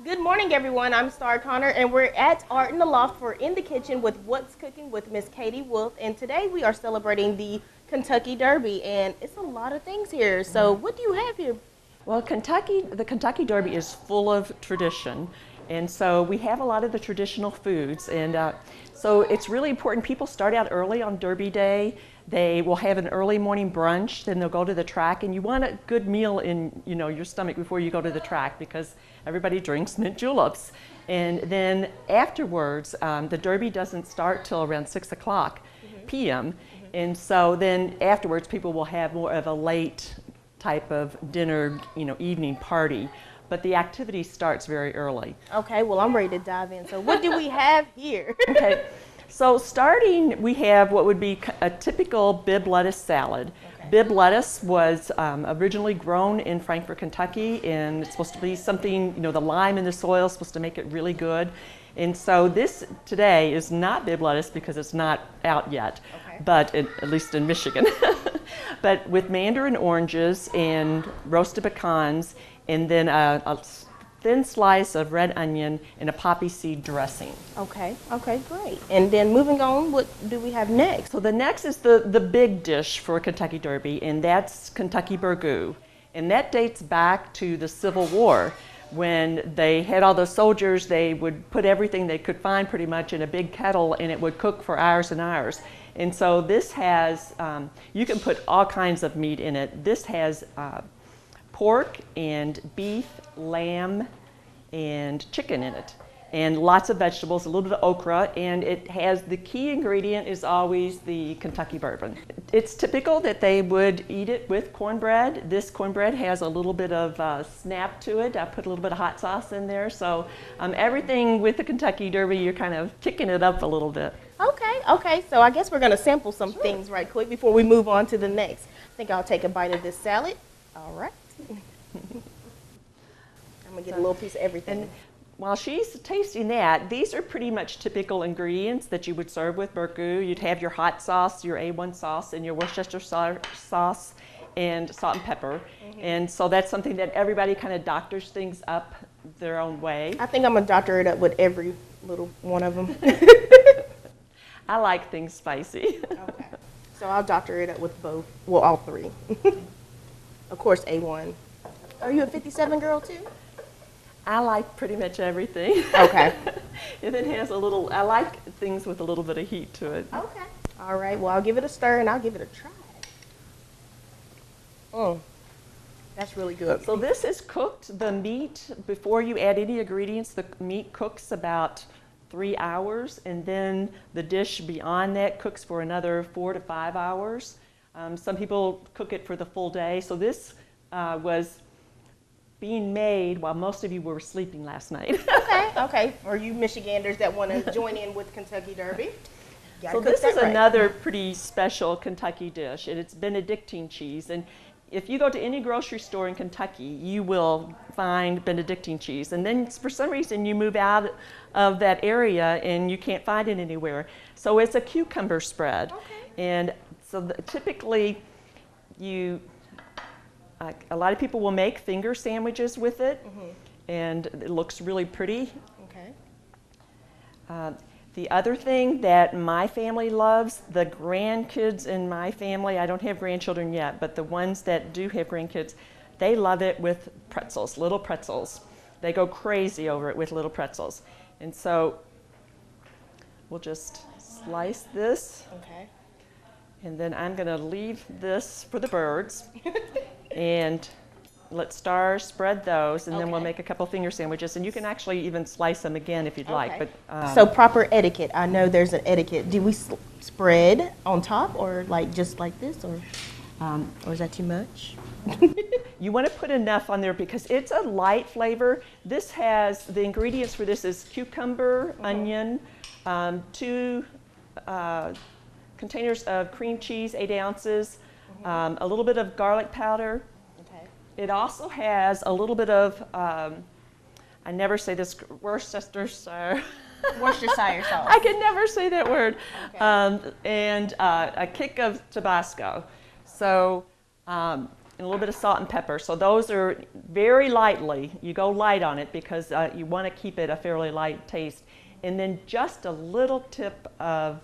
Good morning, everyone. I'm Star Connor, and we're at Art in the Loft for In the Kitchen with What's Cooking with Miss Katie Wolf. And today we are celebrating the Kentucky Derby, and it's a lot of things here. So, what do you have here? Well, the Kentucky Derby is full of tradition, and so we have a lot of the traditional foods, and so it's really important. People start out early on Derby Day. They will have an early morning brunch, then they'll go to the track, and you want a good meal in your stomach before you go to the track because everybody drinks mint juleps. And then afterwards, the Derby doesn't start till around 6 o'clock p.m. And so then afterwards, people will have more of a late type of dinner, evening party. But the activity starts very early. Okay, well, I'm ready to dive in. So, what do we have here? Okay, so starting, we have what would be a typical Bibb lettuce salad. Okay. Bibb lettuce was originally grown in Frankfort, Kentucky, and it's supposed to be something, the lime in the soil is supposed to make it really good. And so this today is not Bibb lettuce because it's not out yet, Okay. but at least in Michigan. But with mandarin oranges and roasted pecans, and then a thin slice of red onion and a poppy seed dressing. Okay, great. And then moving on, what do we have next? So the next is the big dish for Kentucky Derby, and that's Kentucky burgoo. And that dates back to the Civil War. When they had all the soldiers, they would put everything they could find pretty much in a big kettle, and it would cook for hours and hours. And so this has, you can put all kinds of meat in it. This has pork and beef, lamb, and chicken in it, and lots of vegetables, a little bit of okra, and it has, the key ingredient is always the Kentucky bourbon. It's typical that they would eat it with cornbread. This cornbread has a little bit of snap to it. I put a little bit of hot sauce in there, so everything with the Kentucky Derby, you're kind of kicking it up a little bit. Okay, so I guess we're going to sample some things right quick before we move on to the next. I think I'll take a bite of this salad. All right. I'm going to get a little piece of everything. And while she's tasting that, these are pretty much typical ingredients that you would serve with burgoo. You'd have your hot sauce, your A1 sauce, and your Worcestershire sauce, and salt and pepper. And so that's something that everybody kind of doctors things up their own way. I think I'm going to doctor it up with every little one of them. I like things spicy. Okay. So I'll doctor it up with both, well, all three. Of course, A1. Are you a 57 girl too? I like pretty much everything. Okay. If it has a little, I like things with a little bit of heat to it. Okay. All right, well, I'll give it a stir and I'll give it a try. That's really good. So this is cooked, the meat, before you add any ingredients, the meat cooks about 3 hours, and then the dish beyond that cooks for another 4 to 5 hours. Some people cook it for the full day. So this was being made while most of you were sleeping last night. Okay. For you Michiganders that want to join in with Kentucky Derby. So this is another pretty special Kentucky dish, and it's Benedictine cheese. And if you go to any grocery store in Kentucky, you will find Benedictine cheese. And then for some reason you move out of that area and you can't find it anywhere. So it's a cucumber spread. Okay. And so typically a lot of people will make finger sandwiches with it, and it looks really pretty. Okay. The other thing that my family loves, the grandkids in my family, I don't have grandchildren yet, but the ones that do have grandkids, they love it with pretzels, little pretzels. They go crazy over it with little pretzels. And so we'll just slice this. Okay. And then I'm going to leave this for the birds. And let Star spread those, and then we'll Okay. make a couple finger sandwiches. And you can actually even slice them again if you'd like. Okay. But So proper etiquette. I know there's an etiquette. Do we spread on top or like just like this, or is that too much? you want to put enough on there because it's a light flavor. This has, the ingredients for this is cucumber, onion, 2 containers of cream cheese, 8 ounces, a little bit of garlic powder. Okay. It also has a little bit of, I never say this, Worcestershire. Worcestershire sauce. I can never say that word. Okay. And a kick of Tabasco. So and a little bit of salt and pepper. So those are very lightly. You go light on it because you want to keep it a fairly light taste. And then just a little tip of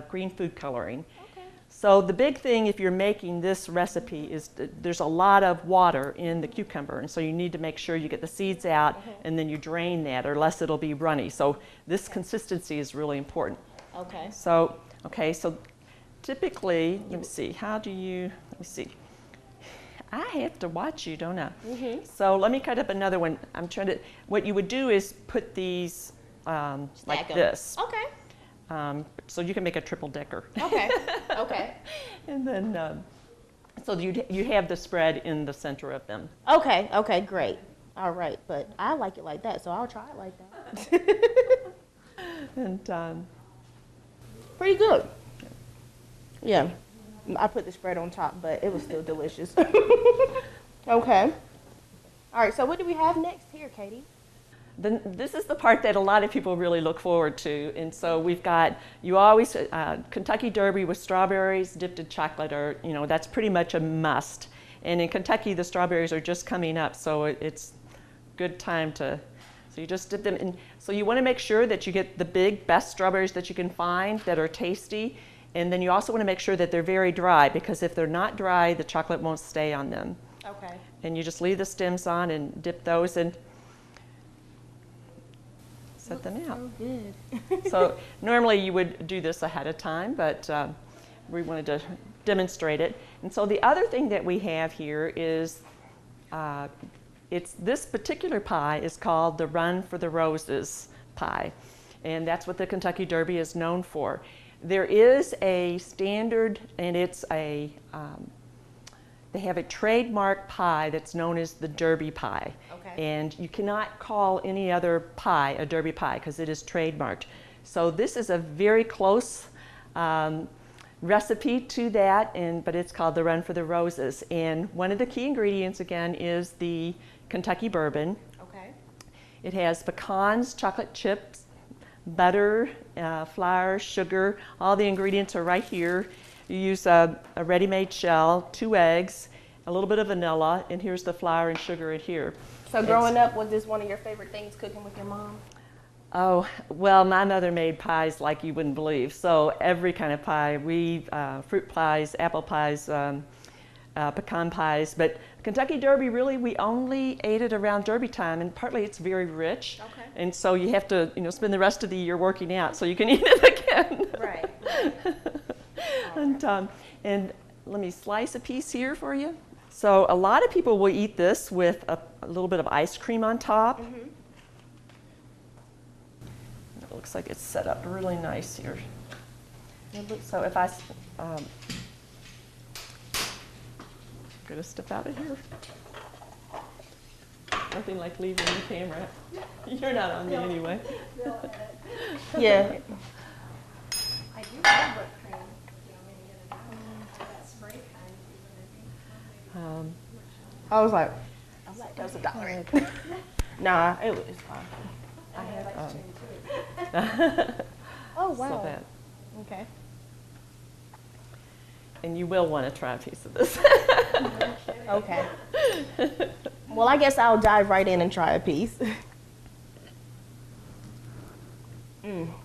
green food coloring. Okay. So the big thing if you're making this recipe is there's a lot of water in the cucumber, and so you need to make sure you get the seeds out and then you drain that, or else it'll be runny. So this consistency is really important. Okay. So, okay, so typically, let me see, let me see. I have to watch you, don't I? So let me cut up another one. What you would do is put these like 'em. this. Okay. So you can make a triple decker. Okay. Okay. And then, so you have the spread in the center of them. Okay. Okay. Great. All right. But I like it like that, so I'll try it like that. And Pretty good. Yeah. I put the spread on top, but it was still delicious. Okay. All right. So what do we have next here, Katie? then this is the part that a lot of people really look forward to. And so we've got, you always, Kentucky Derby with strawberries dipped in chocolate, or, that's pretty much a must. And in Kentucky, the strawberries are just coming up, so it's good time to, so you just dip them in. So you want to make sure that you get the big, best strawberries that you can find that are tasty. And then you also want to make sure that they're very dry, because if they're not dry, the chocolate won't stay on them. Okay. And you just leave the stems on and dip those in. Set them out. So good. So normally you would do this ahead of time, but we wanted to demonstrate it. And so the other thing that we have here is, this particular pie is called the Run for the Roses pie. And that's what the Kentucky Derby is known for. There is a standard, and it's they have a trademark pie that's known as the Derby pie. Okay. And you cannot call any other pie a Derby pie because it is trademarked. So this is a very close recipe to that, but it's called the Run for the Roses. And one of the key ingredients, again, is the Kentucky bourbon. Okay. It has pecans, chocolate chips, butter, flour, sugar. All the ingredients are right here. You use a ready-made shell, 2 eggs, a little bit of vanilla, and here's the flour and sugar in here. So growing up, was this one of your favorite things, cooking with your mom? Oh, well, my mother made pies like you wouldn't believe. So every kind of pie, fruit pies, apple pies, pecan pies. But Kentucky Derby, really, we only ate it around Derby time, and partly it's very rich. Okay. And so you have to, spend the rest of the year working out so you can eat it again. Right. And let me slice a piece here for you. So a lot of people will eat this with a little bit of ice cream on top. Mm-hmm. It looks like it's set up really nice here. So if I gonna step out of here. Nothing like leaving the camera. You're not on me anyway. Yeah. I do have whipped cream. Do you want me to get it out? That spray kind. I was like, that was $1. Nah, it's fine. I have ice cream too. Oh, wow. So that, Okay. and you will want to try a piece of this. Okay. Well, I guess I'll dive right in and try a piece.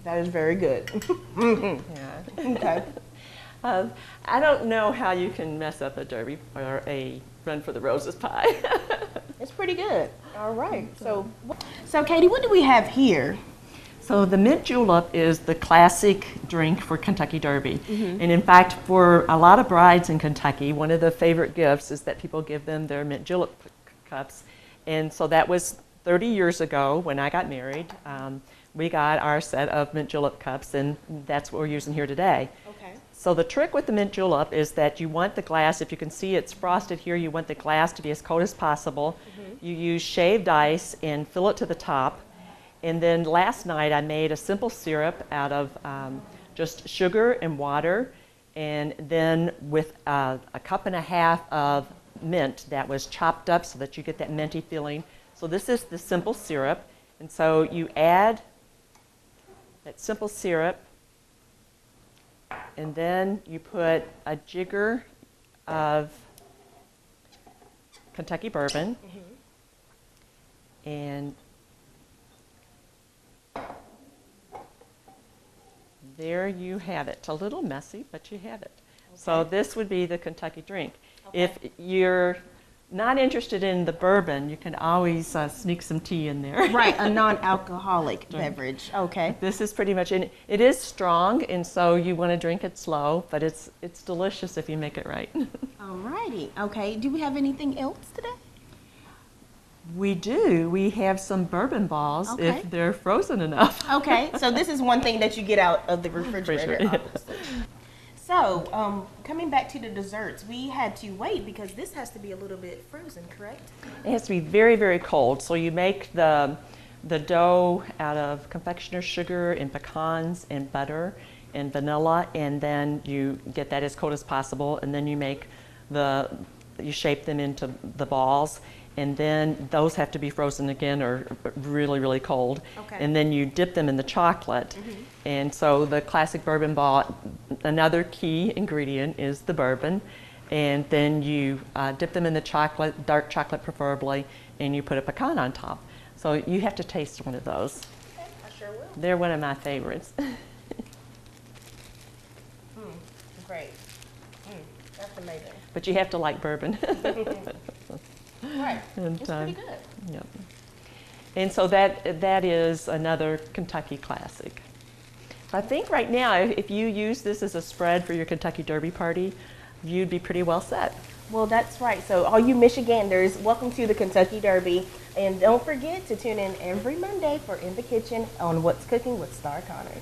That is very good. Yeah. Okay. I don't know how you can mess up a Derby or a Run for the Roses pie. It's pretty good. All right. So Katie, what do we have here? So the mint julep is the classic drink for Kentucky Derby. And in fact, for a lot of brides in Kentucky, one of the favorite gifts is that people give them their mint julep cups. And so that was 30 years ago when I got married. We got our set of mint julep cups, and that's what we're using here today. Okay. So the trick with the mint julep is that you want the glass, if you can see it's frosted here, you want the glass to be as cold as possible. You use shaved ice and fill it to the top. And then last night I made a simple syrup out of just sugar and water, and then with a cup and a half of mint that was chopped up so that you get that minty feeling. So this is the simple syrup. And so you add that simple syrup, and then you put a jigger of Kentucky bourbon. And there you have it. A little messy, but you have it. So this would be the Kentucky drink. If you're not interested in the bourbon, you can always sneak some tea in there. Right, a non-alcoholic beverage. Okay. This is pretty much, and it is strong, and so you want to drink it slow, but it's delicious if you make it right. Alrighty. Okay. Do we have anything else today? We do. We have some bourbon balls Okay. if they're frozen enough. Okay. So this is one thing that you get out of the refrigerator, Refrigerator. obviously. So, coming back to the desserts, we had to wait because this has to be a little bit frozen, correct? It has to be very, very cold. So you make the dough out of confectioner's sugar and pecans and butter and vanilla, and then you get that as cold as possible, and then you make you shape them into the balls, and then those have to be frozen again or really, really cold. Okay. And then you dip them in the chocolate. And so the classic bourbon ball, another key ingredient is the bourbon. And then you dip them in the chocolate, dark chocolate preferably, and you put a pecan on top. So you have to taste one of those. Okay, I sure will. They're one of my favorites. Great. That's amazing. But you have to like bourbon. Right. And, It's pretty good. Yep. And so that is another Kentucky classic. I think right now, if you use this as a spread for your Kentucky Derby party, you'd be pretty well set. Well, that's right. So all you Michiganders, welcome to the Kentucky Derby. And don't forget to tune in every Monday for In the Kitchen on What's Cooking with Star Connor.